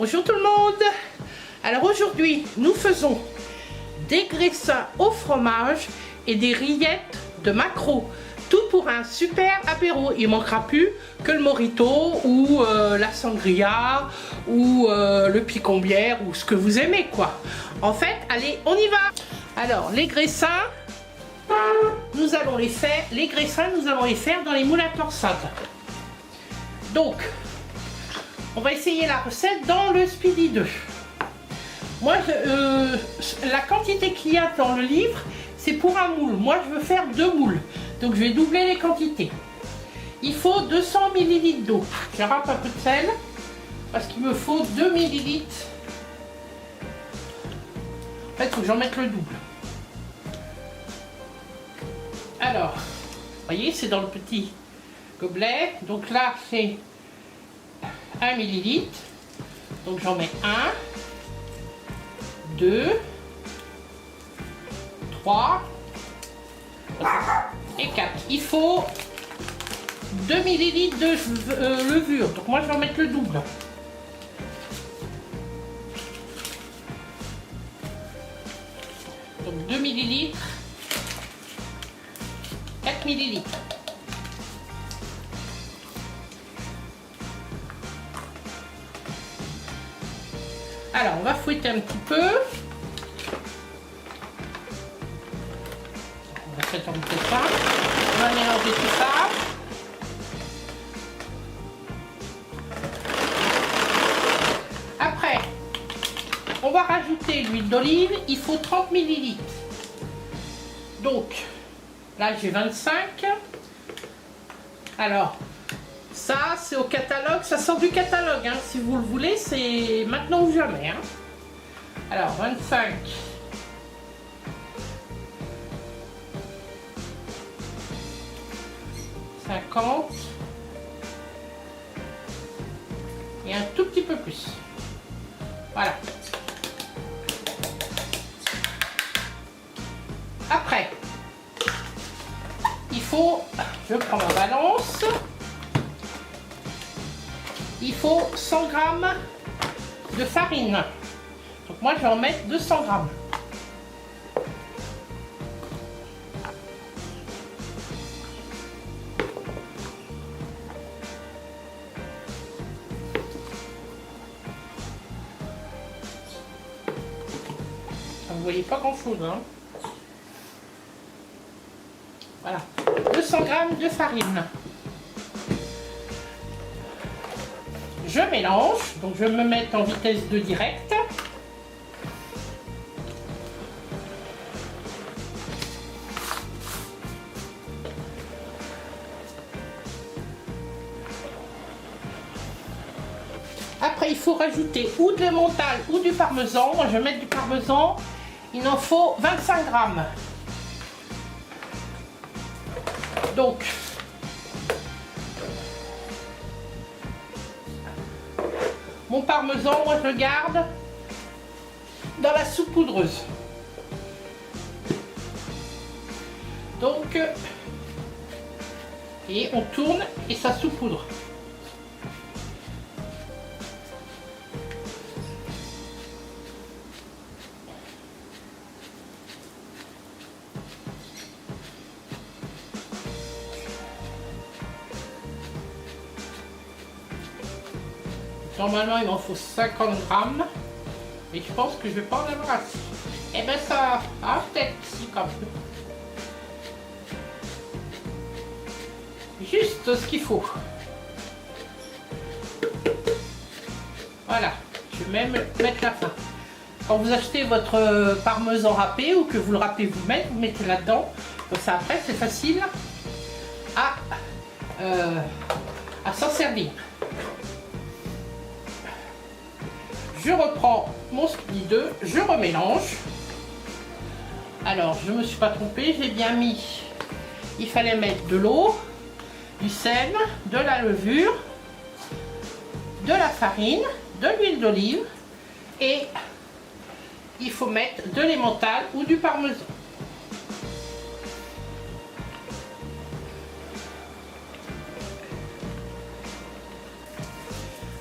Bonjour tout le monde. Alors aujourd'hui nous faisons des graissins au fromage et des rillettes de maquereau. Tout pour un super apéro. Il manquera plus que le mojito ou la sangria ou le picombière ou ce que vous aimez quoi. En fait, allez, on y va. Alors les graissins, nous allons les faire. Les graissins, nous allons les faire dans les moules à torsade. Donc, on va essayer la recette dans le Speedy 2. Moi, la quantité qu'il y a dans le livre, c'est pour un moule. Moi, je veux faire 2 moules. Donc, je vais doubler les quantités. Il faut 200 ml d'eau. Je râpe un peu de sel parce qu'il me faut 2 ml. En fait, il faut que j'en mette le double. Alors, vous voyez, c'est dans le petit gobelet. Donc là, c'est 1 ml. Donc, j'en mets 1, 2, 3 et 4. Il faut 2 ml de levure. Donc, moi, je vais en mettre le double. Donc, 2 ml, 4 ml. Alors, on va fouetter un petit peu. On va faire un peu ça. On va mélanger tout ça. Après, on va rajouter l'huile d'olive. Il faut 30 ml. Donc, là j'ai 25. Alors, ça c'est au catalogue, ça sort du catalogue, hein. Si vous le voulez, c'est maintenant ou jamais, hein. Alors 25, 50 et un tout petit peu plus. Voilà. Après, il faut, je prends ma balance. Il faut 100 g de farine. Donc moi je vais en mettre 200 g. Vous voyez pas grand chose, hein. Voilà, 200 g de farine. Je mélange, donc je vais me mettre en vitesse de direct. Après, il faut rajouter ou de l'emmental ou du parmesan. Moi, je vais mettre du parmesan. Il en faut 25 g. Donc, mon parmesan, moi je le garde dans la soupe poudreuse. Donc, et on tourne et ça saupoudre. Normalement, il m'en faut 50 g, mais je pense que je vais pas en avoir assez. Et ben ça, peut-être si quand même. Juste ce qu'il faut. Voilà, je vais même mettre la fin. Quand vous achetez votre parmesan râpé ou que vous le râpez vous-même, vous mettez là-dedans. Comme ça après, c'est facile à s'en servir. Je reprends mon Speedy 2, je remélange. Alors, je ne me suis pas trompée, j'ai bien mis, il fallait mettre de l'eau, du sel, de la levure, de la farine, de l'huile d'olive et il faut mettre de l'emmental ou du parmesan.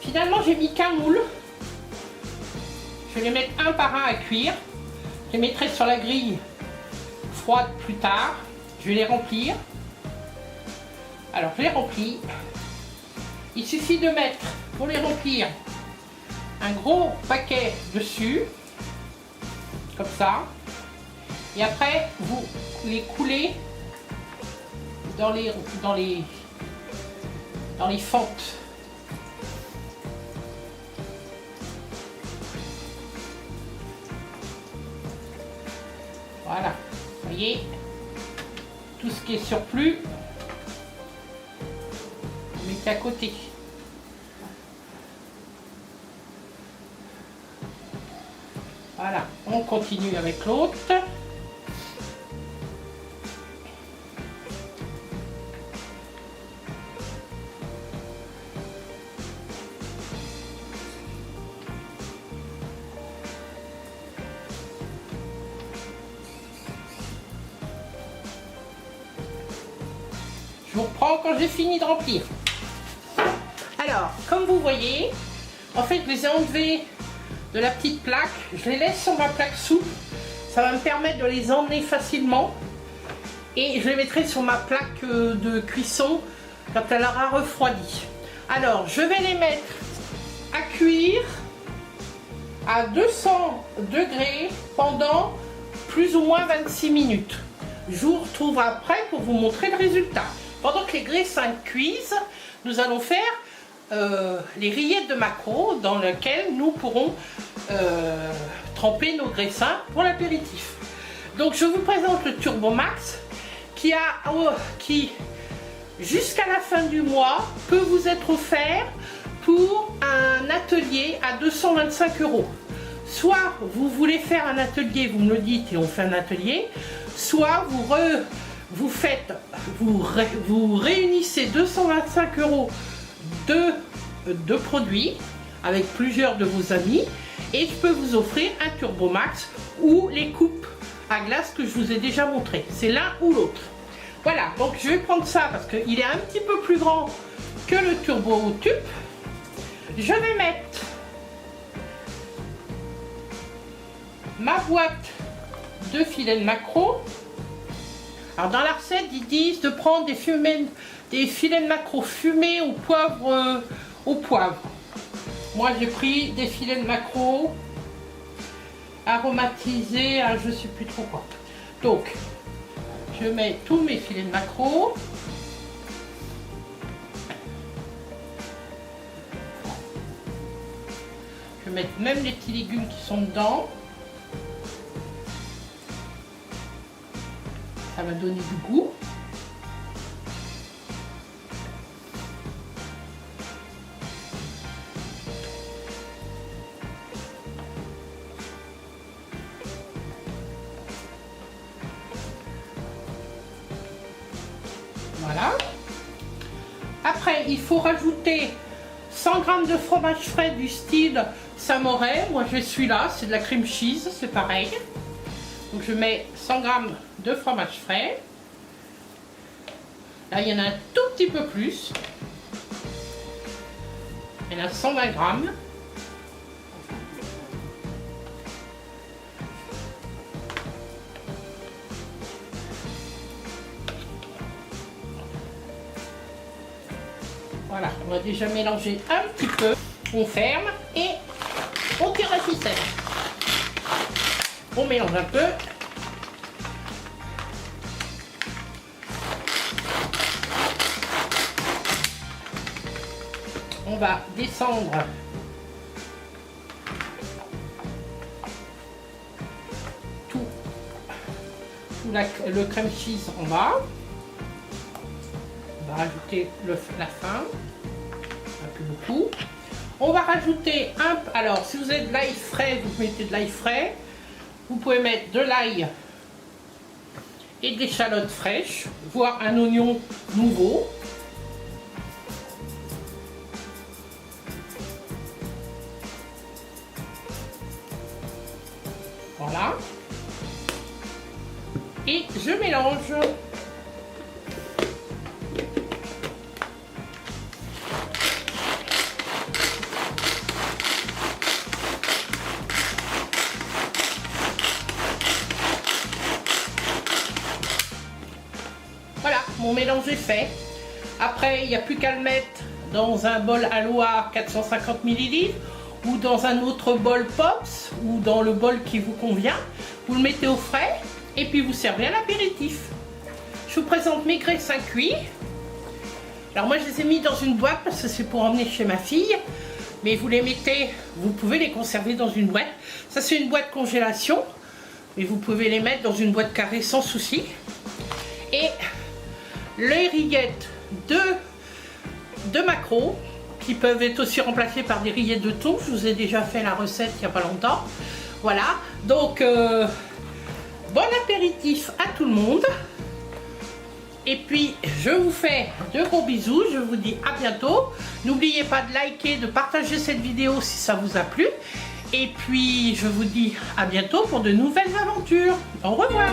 Finalement, j'ai mis qu'un moule. Je vais les mettre un par un à cuire. Je les mettrai sur la grille froide plus tard. Je vais les remplir. Alors je les remplis. Il suffit de mettre, pour les remplir, un gros paquet dessus, comme ça. Et après, vous les coulez dans les fentes. Voilà, vous voyez, tout ce qui est surplus, vous mettez à côté. Voilà, on continue avec l'autre. Je vous reprends quand j'ai fini de remplir. Alors, comme vous voyez, en fait, je les ai enlevés de la petite plaque. Je les laisse sur ma plaque souple. Ça va me permettre de les emmener facilement. Et je les mettrai sur ma plaque de cuisson quand elle aura refroidi. Alors, je vais les mettre à cuire à 200 degrés pendant plus ou moins 26 minutes. Je vous retrouve après pour vous montrer le résultat. Pendant que les graissins cuisent, nous allons faire les rillettes de maquereau dans lesquelles nous pourrons tremper nos graissins pour l'apéritif. Donc je vous présente le Turbo Max qui jusqu'à la fin du mois peut vous être offert pour un atelier à 225 €. Soit vous voulez faire un atelier, vous me le dites et on fait un atelier, soit vous réunissez 225 € de produits avec plusieurs de vos amis et je peux vous offrir un Turbo Max ou les coupes à glace que je vous ai déjà montré. C'est l'un ou l'autre. Voilà, donc je vais prendre ça parce qu'il est un petit peu plus grand que le Turbo Tube. Je vais mettre ma boîte de filets de maquereau. Alors dans la recette, ils disent de prendre des filets de maquereau fumés au poivre. Moi j'ai pris des filets de maquereau aromatisés à je sais plus trop quoi. Donc je mets tous mes filets de maquereau. Je vais mettre même les petits légumes qui sont dedans. Ça va donner du goût. Voilà. Après, il faut rajouter 100 g de fromage frais du style Samoret. Moi, j'ai celui-là, c'est de la cream cheese, c'est pareil. Donc, je mets 100 g de fromage frais. Là, il y en a un tout petit peu plus. Il y en a 120 g. Voilà, on va déjà mélanger un petit peu. On ferme et on tire la ficelle. On mélange un peu. On va descendre tout le crème cheese en bas. On va rajouter la fin, un peu beaucoup. On va rajouter alors si vous avez de l'ail frais, vous mettez de l'ail frais. Vous pouvez mettre de l'ail et des échalotes fraîches, voire un oignon nouveau. Voilà. Et je mélange. mon mélange est fait. Après, il n'y a plus qu'à le mettre dans un bol à Loire 450 ml ou dans un autre bol Pops ou dans le bol qui vous convient. Vous le mettez au frais et puis vous servez à l'apéritif. Je vous présente mes graissins cuits. Alors moi je les ai mis dans une boîte parce que c'est pour emmener chez ma fille. Mais vous les mettez, vous pouvez les conserver dans une boîte. Ça c'est une boîte congélation. Mais vous pouvez les mettre dans une boîte carrée sans souci. Et les rillettes de maquereau qui peuvent être aussi remplacées par des rillettes de thon. Je vous ai déjà fait la recette il n'y a pas longtemps. Voilà, donc bon apéritif à tout le monde. Et puis je vous fais de gros bisous, je vous dis à bientôt. N'oubliez pas de liker, de partager cette vidéo si ça vous a plu. Et puis je vous dis à bientôt pour de nouvelles aventures. Au revoir.